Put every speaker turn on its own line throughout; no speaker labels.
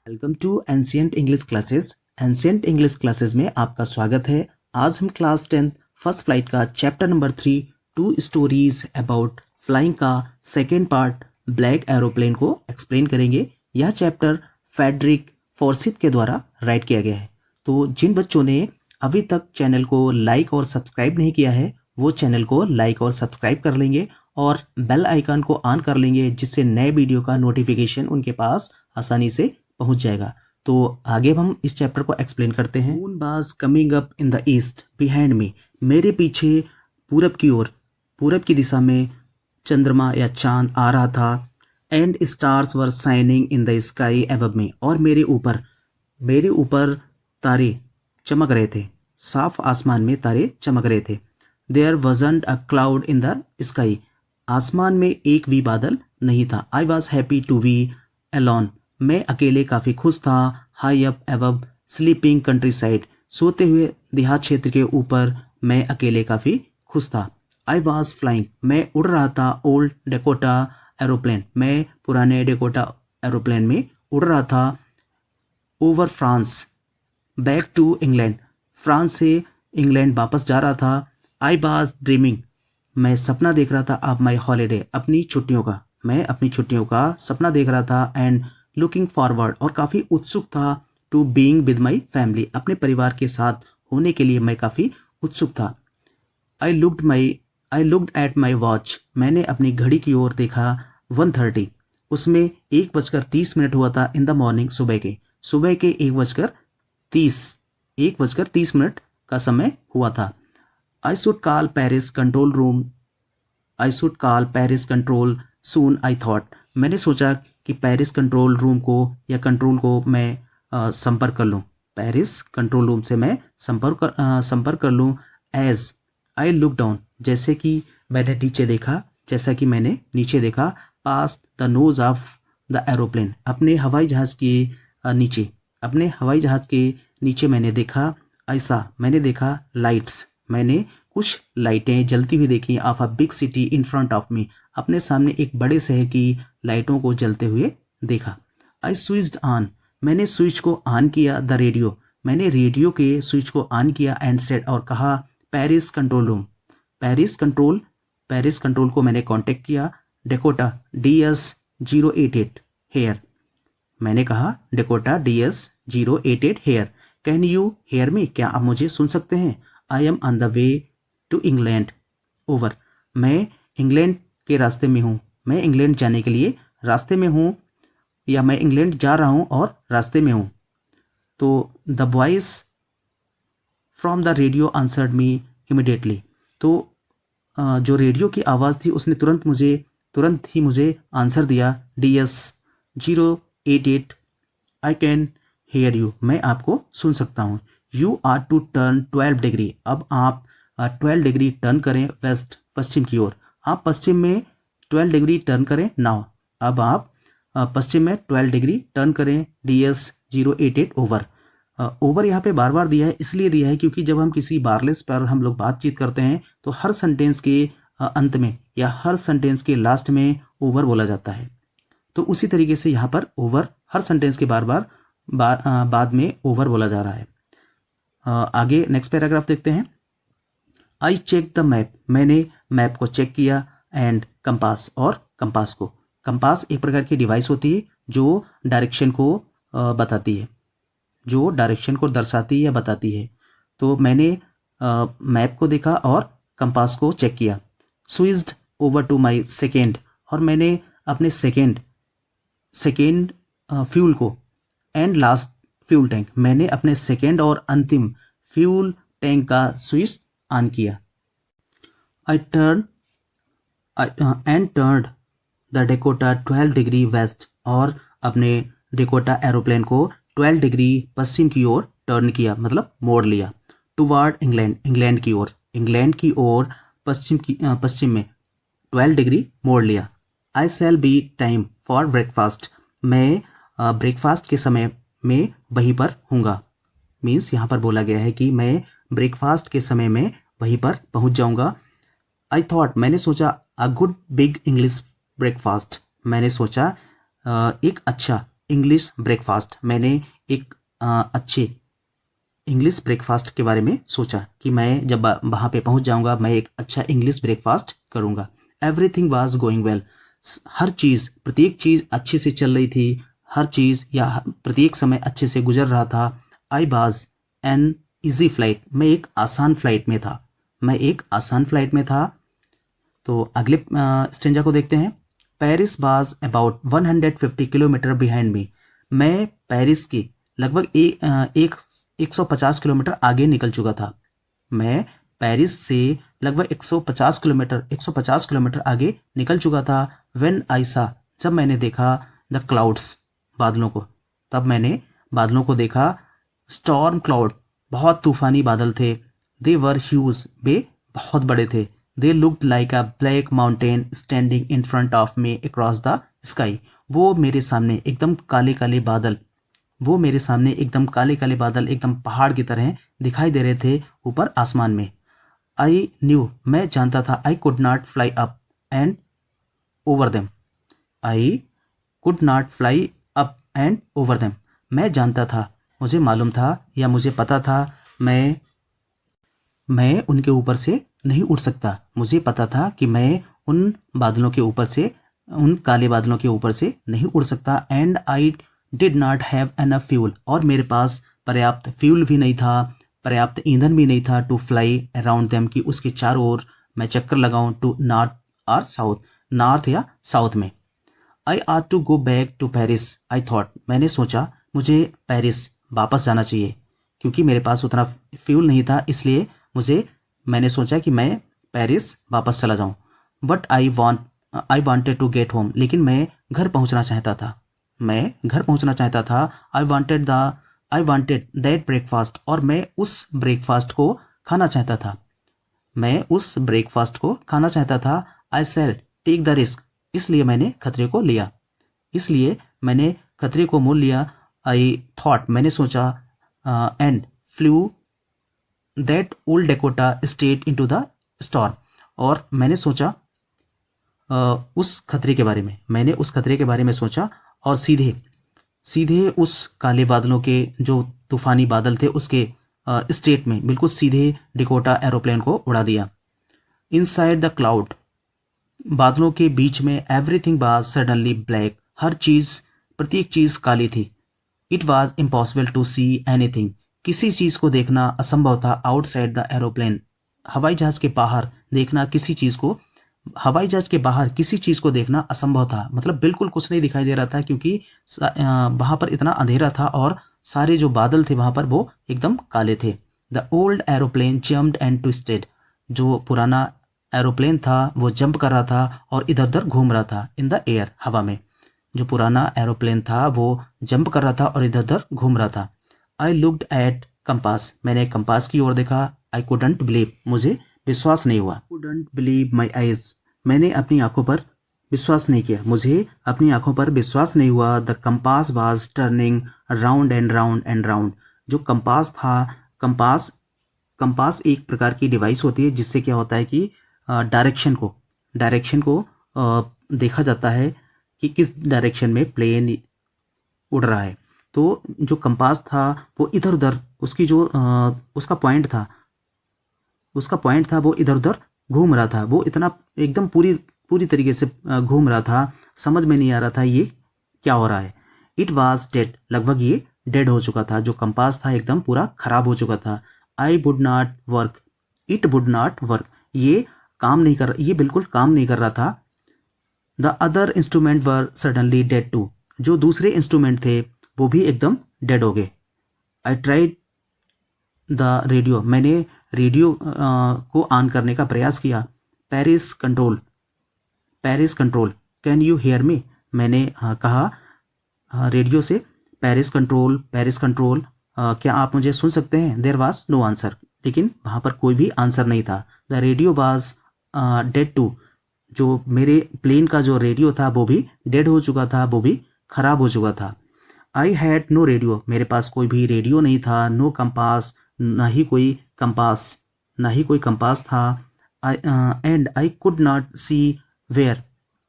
Welcome to ancient English classes. Ancient English classes में आपका स्वागत है। आज हम क्लास 10 फर्स्ट फ्लाइट का chapter number 3 two stories about flying का सेकेंड पार्ट ब्लैक एरोप्लेन को एक्सप्लेन करेंगे। यह चैप्टर फेडरिक फॉर्सिथ के द्वारा राइट किया गया है। तो जिन बच्चों ने अभी तक चैनल को लाइक और सब्सक्राइब नहीं किया है वो चैनल को लाइक और सब्सक्राइब कर लेंगे और बेल आइकन को ऑन कर लेंगे, जिससे नए वीडियो का नोटिफिकेशन उनके पास आसानी से पहुंच जाएगा। तो आगे हम इस चैप्टर को एक्सप्लेन करते हैं। Moon was coming up in the east behind me. मेरे पीछे पूरब की ओर, पूरब की दिशा में चंद्रमा या चांद आ रहा था। And stars were shining in the sky above मी। और मेरे ऊपर तारे चमक रहे थे। साफ आसमान में तारे चमक रहे थे। There wasn't a cloud in the sky. आसमान में एक भी बादल नहीं था। I was happy to be alone. मैं अकेले काफ़ी खुश था। High up above sleeping countryside. सोते हुए देहात क्षेत्र के ऊपर मैं अकेले काफ़ी खुश था। I was flying. मैं उड़ रहा था। Old Dakota aeroplane. मैं पुराने डेकोटा एरोप्लेन में उड़ रहा था। Over France back to England. France से इंग्लैंड वापस जा रहा था। I was dreaming. मैं सपना देख रहा था ऑफ माई हॉलीडे। अपनी छुट्टियों का। मैं अपनी छुट्टियों का सपना देख रहा था। And looking forward. और काफ़ी उत्सुक था। To being with my family. अपने परिवार के साथ होने के लिए मैं काफ़ी उत्सुक था। I looked at my watch. मैंने अपनी घड़ी की ओर देखा। 1:30। उसमें 1:30 हुआ था। In the morning. सुबह के 1:30 का समय हुआ था। I should call Paris control room. I should call Paris control soon I thought. मैंने सोचा कि पेरिस कंट्रोल रूम को या कंट्रोल को मैं संपर्क कर लूँ। पेरिस कंट्रोल रूम से मैं संपर्क कर लूँ। As I look down. जैसा कि मैंने नीचे देखा। Past the nose of the aeroplane. अपने हवाई जहाज़ के नीचे मैंने देखा। मैंने देखा लाइट्स। मैंने कुछ लाइटें जलती हुई देखी। Of a big city in front of me. अपने सामने एक बड़े शहर की लाइटों को जलते हुए देखा। I switched on. मैंने स्विच को ऑन किया। The radio. मैंने रेडियो के स्विच को ऑन किया। And said. और कहा Paris control room. Paris control को मैंने कांटेक्ट किया। Dakota DS 088 here. मैंने कहा Dakota DS 088 here. Can you hear me. क्या आप मुझे सुन सकते हैं। I am on the way to England. Over. मैं इंग्लैंड के रास्ते में हूँ। मैं इंग्लैंड जाने के लिए रास्ते में हूँ, या मैं इंग्लैंड जा रहा हूँ और रास्ते में हूँ। तो the voice from the radio answered me immediately. तो जो रेडियो की आवाज़ थी उसने तुरंत ही मुझे आंसर दिया। DS 088 I can hear you. मैं आपको सुन सकता हूँ। You are to turn 12 degree. अब आप 12 डिग्री टर्न करें वेस्ट, पश्चिम की ओर। आप पश्चिम में 12 डिग्री टर्न करें नाउ। अब आप पश्चिम में 12 डिग्री टर्न करें। DS 088 over. ओवर यहाँ पे बार बार दिया है, इसलिए दिया है क्योंकि जब हम किसी वायरलेस पर हम लोग बातचीत करते हैं तो हर सेंटेंस के अंत में या हर सेंटेंस के लास्ट में ओवर बोला जाता है। तो उसी तरीके से यहाँ पर ओवर हर सेंटेंस के बाद में ओवर बोला जा रहा है। आगे नेक्स्ट पैराग्राफ देखते हैं। I check the map. मैंने मैप को चेक किया। And compass. और कंपास एक प्रकार की डिवाइस होती है जो डायरेक्शन को बताती है, जो डायरेक्शन को दर्शाती है या बताती है। तो मैंने मैप को देखा और कंपास को चेक किया। Switched over to my second. और मैंने अपने सेकेंड फ्यूल को एंड लास्ट फ्यूल टैंक। मैंने अपने सेकेंड और अंतिम फ्यूल टैंक का स्विच ऑन किया। I turned the Dakota 12 degree west. और अपने डेकोटा एरोप्लेन को 12 डिग्री पश्चिम की ओर टर्न किया, मतलब मोड़ लिया। Toward England. इंग्लैंड की ओर पश्चिम में 12 डिग्री मोड़ लिया। I shall be time for breakfast. मैं ब्रेकफास्ट के समय में वहीं पर हूँगा। मीन्स यहाँ पर बोला गया है कि मैं ब्रेकफास्ट के समय में वहीं पर पहुँच जाऊँगा। आई थॉट। मैंने सोचा a good big English breakfast. मैंने सोचा एक अच्छा इंग्लिश ब्रेकफास्ट, मैंने एक अच्छे इंग्लिश ब्रेकफास्ट के बारे में सोचा कि मैं जब वहाँ पे पहुँच जाऊँगा मैं एक अच्छा इंग्लिश ब्रेकफास्ट करूँगा। एवरीथिंग वाज गोइंग वेल, हर चीज़, प्रत्येक चीज़ अच्छे से चल रही थी, हर चीज़ या प्रत्येक समय अच्छे से गुजर रहा था। I was an easy flight, मैं एक आसान फ्लाइट में था, मैं एक आसान फ्लाइट में था। तो अगले स्टेंजा को देखते हैं। Paris was about 150 kilometre behind me, मैं पेरिस के लगभग 150 किलोमीटर आगे निकल चुका था। मैं पेरिस से लगभग 150 किलोमीटर आगे निकल चुका था। व्हेन आई सा, जब मैंने देखा द क्लाउड्स, बादलों को, तब मैंने बादलों को देखा। स्टॉर्म क्लाउड, बहुत तूफानी बादल थे। दे वर ह्यूज, वे बहुत बड़े थे। They looked like a black mountain standing in front of me across the sky, वो मेरे सामने एकदम काले काले बादल, वो मेरे सामने एकदम काले काले बादल एकदम पहाड़ की तरह दिखाई दे रहे थे ऊपर आसमान में। आई न्यू, मैं जानता था, आई could not fly up and over them, I could not fly up and over them, मैं जानता था, मुझे मालूम था या मुझे पता था, मैं उनके ऊपर से नहीं उड़ सकता। मुझे पता था कि मैं उन बादलों के ऊपर से, उन काले बादलों के ऊपर से नहीं उड़ सकता। And I did not have enough fuel, और मेरे पास पर्याप्त फ्यूल भी नहीं था, पर्याप्त ईंधन भी नहीं था टू फ्लाई अराउंड देम, कि उसके चारों ओर मैं चक्कर लगाऊं, टू नॉर्थ और साउथ, नॉर्थ या साउथ में। I ought to go back to Paris, I thought, मैंने सोचा मुझे पेरिस वापस जाना चाहिए, क्योंकि मेरे पास उतना फ्यूल नहीं था, इसलिए मैंने सोचा कि मैं पेरिस वापस चला जाऊं। But I wanted to get home, लेकिन मैं घर पहुंचना चाहता था, मैं घर पहुंचना चाहता था। आई वॉन्टेड दैट ब्रेकफास्ट, और मैं उस ब्रेकफास्ट को खाना चाहता था, मैं उस ब्रेकफास्ट को खाना चाहता था। आई सेल टेक द रिस्क, इसलिए मैंने खतरे को लिया, इसलिए मैंने खतरे को मोल लिया। आई थॉट, मैंने सोचा, and flu that old Dakota state into the storm, और मैंने सोचा उस खतरे के बारे में, मैंने उस खतरे के बारे में सोचा, और सीधे सीधे उस काले बादलों के, जो तूफानी बादल थे, उसके स्टेट में बिल्कुल सीधे डिकोटा एरोप्लेन को उड़ा दिया। इनसाइड द क्लाउड, बादलों के बीच में, एवरीथिंग वाज सडनली ब्लैक, हर चीज़, प्रत्येक चीज़ काली थी। It was impossible to see anything, किसी चीज़ को देखना असंभव था। आउटसाइड द एरोप्लेन, हवाई जहाज़ के बाहर देखना किसी चीज़ को, हवाई जहाज़ के बाहर किसी चीज़ को देखना असंभव था, मतलब बिल्कुल कुछ नहीं दिखाई दे रहा था, क्योंकि वहाँ पर इतना अंधेरा था और सारे जो बादल थे वहाँ पर वो एकदम काले थे। The old aeroplane jumped and twisted, जो पुराना एरोप्लेन था वो जंप कर रहा था और इधर उधर घूम रहा था। इन द एयर, हवा में, जो पुराना एरोप्लेन था वो जंप कर रहा था और इधर उधर घूम रहा था। आई लुक्ड एट कंपास, मैंने कंपास की ओर देखा। आई कुडंट बिलीव, मुझे विश्वास नहीं हुआ। कुडंट बिलीव माई आईज, मैंने अपनी आंखों पर विश्वास नहीं किया, मुझे अपनी आंखों पर विश्वास नहीं हुआ। The compass was turning round and round and round, जो कंपास था, कंपास कंपास एक प्रकार की डिवाइस होती है जिससे क्या होता है कि डायरेक्शन को देखा जाता है कि किस डायरेक्शन में प्लेन उड़ रहा है। तो जो कंपास था वो इधर उधर, उसकी जो उसका पॉइंट था वो इधर उधर घूम रहा था, वो इतना एकदम पूरी पूरी तरीके से घूम रहा था, समझ में नहीं आ रहा था ये क्या हो रहा है। इट वॉज डेड, लगभग ये डेड हो चुका था, जो कंपास था एकदम पूरा खराब हो चुका था। I would not work, it would not work, ये बिल्कुल काम नहीं कर रहा था। The other instrument were suddenly dead too, जो दूसरे इंस्ट्रूमेंट थे वो भी एकदम डेड हो गए। आई ट्राइड द रेडियो, मैंने रेडियो को ऑन करने का प्रयास किया। Paris control, Paris control, can you hear मी, मैंने कहा रेडियो से, पेरिस कंट्रोल, पेरिस कंट्रोल, क्या आप मुझे सुन सकते हैं। देयर वाज नो आंसर, लेकिन वहाँ पर कोई भी आंसर नहीं था। The radio was dead too, जो मेरे प्लेन का जो रेडियो था वो भी डेड हो चुका था, वो भी खराब हो चुका था। आई हैड नो रेडियो, मेरे पास कोई भी रेडियो नहीं था। नो कंपास, ना ही कोई कंपास था। And I could not see where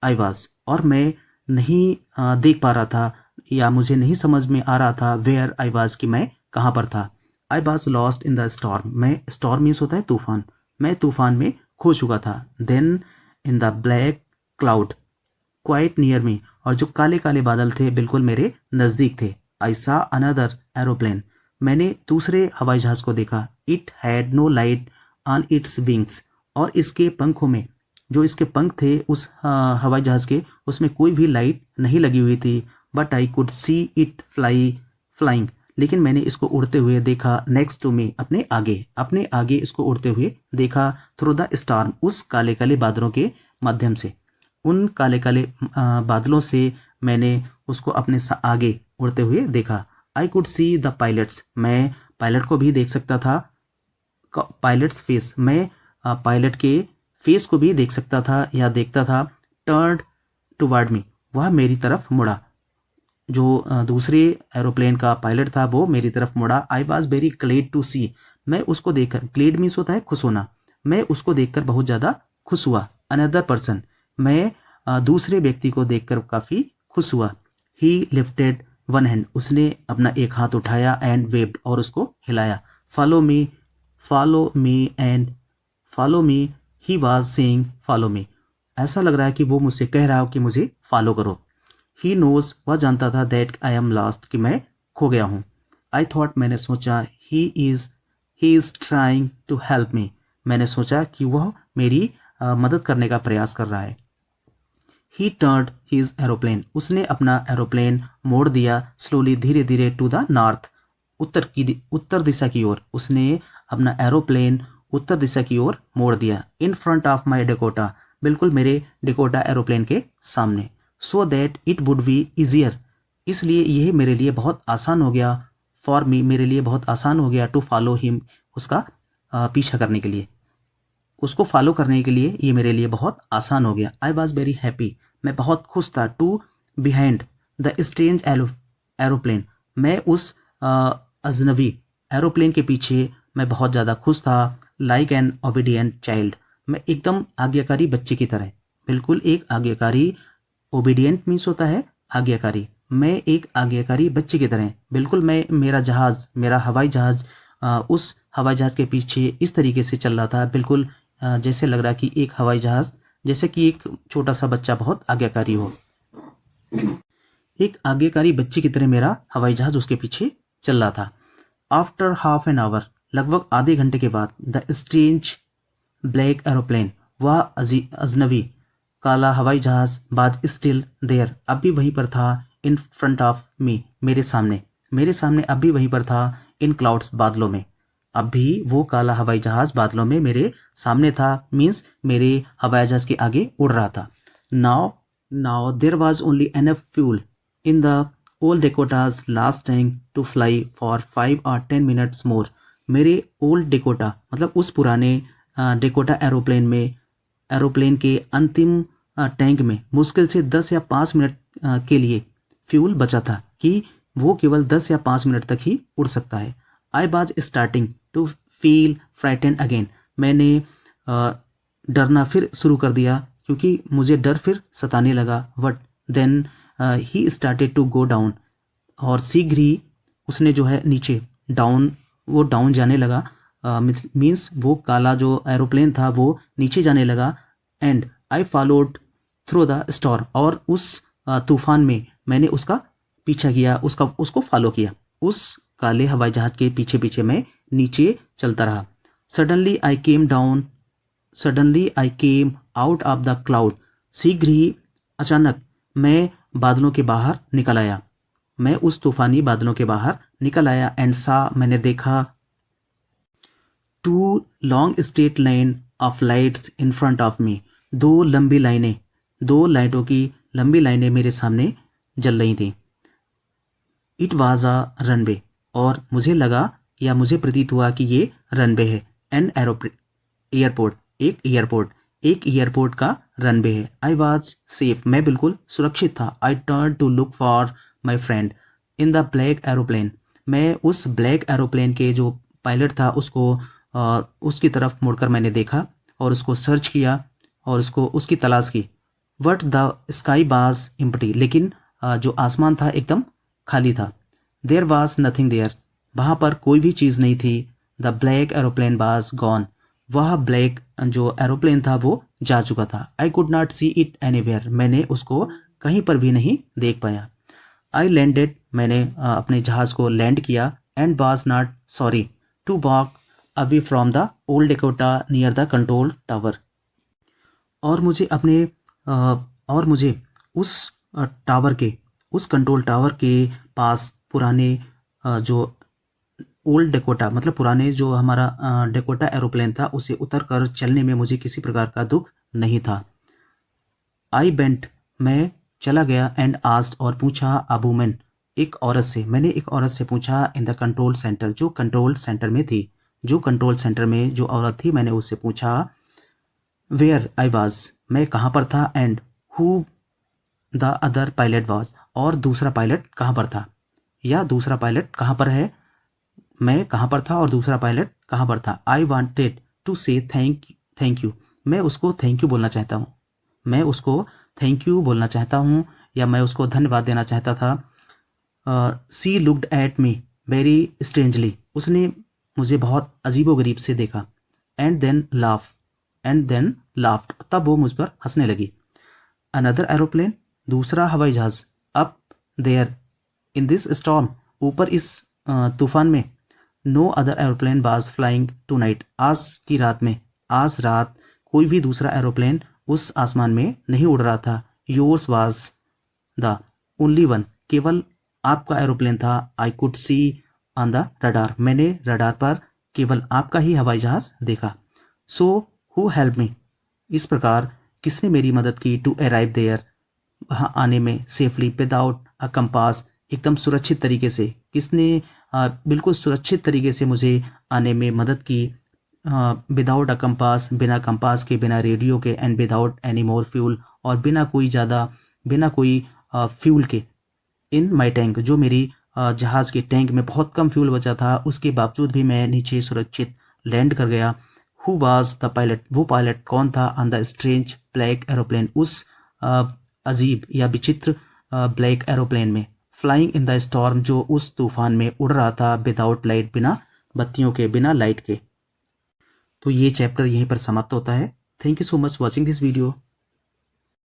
I was, और मैं नहीं देख पा रहा था या मुझे नहीं समझ में आ रहा था वेयर आई वॉज कि मैं कहाँ पर था। I was lost in the storm, मैं स्टॉर्म मीन्स होता है तूफान, मैं तूफान में खो चुका था। Then in the black cloud quite near me, और जो काले काले बादल थे बिल्कुल मेरे नज़दीक थे। आई सा अनदर एरोप्लेन, मैंने दूसरे हवाई जहाज़ को देखा। It had no light on its wings, और इसके पंखों में, जो इसके पंख थे उस हवाई जहाज़ के, उसमें कोई भी लाइट नहीं लगी हुई थी। But I could see it flying, लेकिन मैंने इसको उड़ते हुए देखा। नेक्स्ट टू मी, अपने आगे इसको उड़ते हुए देखा। थ्रू द स्टार्म, उस काले काले बादलों के माध्यम से, उन काले काले बादलों से मैंने उसको अपने आगे उड़ते हुए देखा। I could see the pilots, मैं पायलट को भी देख सकता था। पायलट्स फेस, मैं पायलट के फेस को भी देख सकता था या देखता था। टर्न टुवर्ड मी, वह मेरी तरफ मुड़ा। जो दूसरे एरोप्लेन का पायलट था वो मेरी तरफ मुड़ा। I was very glad to see, मैं उसको देखकर, ग्लेड मीन्स होता है खुश होना, मैं उसको देखकर बहुत ज़्यादा खुश हुआ। अनदर पर्सन, मैं दूसरे व्यक्ति को देखकर काफ़ी खुश हुआ। ही लिफ्टेड वन हैंड, उसने अपना एक हाथ उठाया। एंड वेव्ड, और उसको हिलाया। Follow me, follow me and follow me, he was saying follow me, ऐसा लग रहा है कि वो मुझसे कह रहा हो कि मुझे फॉलो करो। ही नोज, वह जानता था। दैट आई एम लॉस्ट, कि मैं खो गया हूँ। आई थॉट, मैंने सोचा। He is trying to help me, मैंने सोचा कि वह मेरी मदद करने का प्रयास कर रहा है। ही टर्न्ड हिज एरोप्लेन, उसने अपना एरोप्लेन मोड़ दिया। स्लोली, धीरे धीरे, टू द नॉर्थ, उत्तर दिशा की ओर, उसने अपना एरोप्लेन उत्तर दिशा की ओर मोड़ दिया। In front of my Dakota, बिल्कुल मेरे डेकोटा एरोप्लेन के सामने। So that it would be easier, इसलिए यह मेरे लिए बहुत आसान हो गया। फॉर मी, मेरे लिए बहुत आसान हो गया। टू फॉलो हिम, उसका पीछा करने के लिए, उसको फॉलो करने के लिए ये मेरे लिए बहुत आसान हो गया। आई वॉज वेरी हैप्पी, मैं बहुत खुश था। To behind the strange aeroplane, मैं उस अजनबी एरोप्लेन के पीछे मैं बहुत ज़्यादा खुश था। लाइक एन ओबीडियंट चाइल्ड, मैं एकदम आज्ञाकारी बच्चे की तरह, बिल्कुल एक आज्ञाकारी, ओबीडियंट मीन्स होता है आज्ञाकारी, मैं एक आज्ञाकारी बच्चे की तरह, बिल्कुल मैं, मेरा हवाई जहाज़ उस हवाई जहाज़ के पीछे इस तरीके से चल रहा था, बिल्कुल जैसे लग रहा कि एक हवाई जहाज़, जैसे कि एक छोटा सा बच्चा बहुत आज्ञाकारी हो, एक आज्ञाकारी बच्चे की तरह मेरा हवाई जहाज़ उसके पीछे चल रहा था। आफ्टर हाफ एन आवर, लगभग आधे घंटे के बाद, द स्ट्रेंज ब्लैक एरोप्लेन, वह अजनबी काला हवाई जहाज़, बाज स्टिल देयर, अब भी वहीं पर था। इन फ्रंट ऑफ मी, मेरे सामने अब भी वहीं पर था। इन क्लाउड्स, बादलों में, अब भी वो काला हवाई जहाज़ बादलों में मेरे सामने था। मीन्स मेरे हवाई जहाज़ के आगे उड़ रहा था। Now there was only enough fuel in the old Dakota's last tank to fly for 5 or 10 minutes more, मेरे ओल्ड डेकोटा, मतलब उस पुराने डेकोटा एरोप्लेन के अंतिम टैंक में मुश्किल से 10 या 5 मिनट के लिए फ्यूल बचा था, कि वो केवल 10 या 5 मिनट तक ही उड़ सकता है। I was starting to feel frightened again, मैंने डरना फिर शुरू कर दिया, क्योंकि मुझे डर फिर सताने लगा। But then he started to go down, और शीघ्र ही उसने जो है नीचे वो डाउन जाने लगा। मीन्स वो काला जो एरोप्लेन था वो नीचे जाने लगा। And I followed through the storm, और उस तूफान में मैंने उसका पीछा किया, उसको फॉलो किया। उस काले हवाई जहाज के पीछे पीछे मैं नीचे चलता रहा। Suddenly I came out of the cloud, शीघ्र ही, अचानक मैं बादलों के बाहर निकल आया, मैं उस तूफानी बादलों के बाहर निकल आया। एंड सा, मैंने देखा, 2 long straight line of lights in front of me, 2 लाइटों की लंबी लाइनें मेरे सामने जल रही थी। इट वाज अ रनवे, और मुझे लगा या मुझे प्रतीत हुआ कि ये रनवे है। एन एक एयरपोर्ट का रनवे है। आई वॉज सेफ, मैं बिल्कुल सुरक्षित था। I turn to look for my friend in the black aeroplane, मैं उस ब्लैक एरोप्लेन के जो पायलट था उसकी तरफ मुड़कर मैंने देखा, और उसको सर्च किया, और उसकी तलाश की। But the sky was empty, लेकिन जो आसमान था एकदम खाली था। देयर वॉज नथिंग देयर, वहाँ पर कोई भी चीज़ नहीं थी। The black aeroplane was gone, वह ब्लैक जो एरोप्लेन था वो जा चुका था। आई could not see it anywhere, मैंने उसको कहीं पर भी नहीं देख पाया। आई लैंडेड, मैंने अपने जहाज़ को लैंड किया। And was not sorry to walk away from the old Dakota near the control tower, और मुझे अपने और मुझे उस टावर के, उस कंट्रोल टावर के पास पुराने जो ओल्ड डेकोटा मतलब पुराने जो हमारा डेकोटा एरोप्लेन था उसे उतर कर चलने में मुझे किसी प्रकार का दुख नहीं था। आई बेंट, मैं चला गया। एंड आस्क्ड, और पूछा, अ वुमन, एक औरत से, मैंने एक औरत से पूछा। इन द कंट्रोल सेंटर, जो कंट्रोल सेंटर में थी, जो कंट्रोल सेंटर में जो औरत थी, मैंने उससे पूछा वेयर आई वाज, मैं कहाँ पर था। And who the other pilot was, और दूसरा पायलट कहाँ पर था, या दूसरा पायलट कहाँ पर है। मैं कहाँ पर था और दूसरा पायलट कहाँ पर था। आई वॉन्टेड टू से थैंक यू, मैं उसको थैंक यू बोलना चाहता हूँ, मैं उसको थैंक यू बोलना चाहता हूँ, या मैं उसको धन्यवाद देना चाहता था। She looked at me very strangely, उसने मुझे बहुत अजीबोगरीब से देखा। एंड देन लाफ्ड, तब वो मुझ पर हंसने लगी। अनदर एरोप्लेन, दूसरा हवाई जहाज। Up there in this storm, ऊपर इस तूफान में। No other aeroplane was flying tonight, आज की रात में, आज रात कोई भी दूसरा एरोप्लेन उस आसमान में नहीं उड़ रहा था। Yours was the only one, केवल आपका एरोप्लेन था। I could see on the radar, मैंने रडार पर केवल आपका ही हवाई जहाज देखा। सो हु हेल्प मी, इस प्रकार किसने मेरी मदद की। टू अराइव देयर, वहाँ आने में। सेफली विदाउट अ कंपास, एकदम सुरक्षित तरीके से, किसने बिल्कुल सुरक्षित तरीके से मुझे आने में मदद की। विदाउट अ कंपास, बिना कंपास के, बिना रेडियो के। And without any more fuel, और बिना कोई फ्यूल के। इन माई टैंक, जो मेरी जहाज़ के टैंक में बहुत कम फ्यूल बचा था, उसके बावजूद भी मैं नीचे सुरक्षित लैंड कर गया। हु वाज द पायलट, वो पायलट कौन था। On the strange black aeroplane, उस अजीब या विचित्र ब्लैक एरोप्लेन में। फ्लाइंग इन द स्टॉर्म, जो उस तूफान में उड़ रहा था। विदाउट लाइट, बिना बत्तियों के, बिना लाइट के। तो ये चैप्टर यहीं पर समाप्त होता है। Thank you so much watching this video.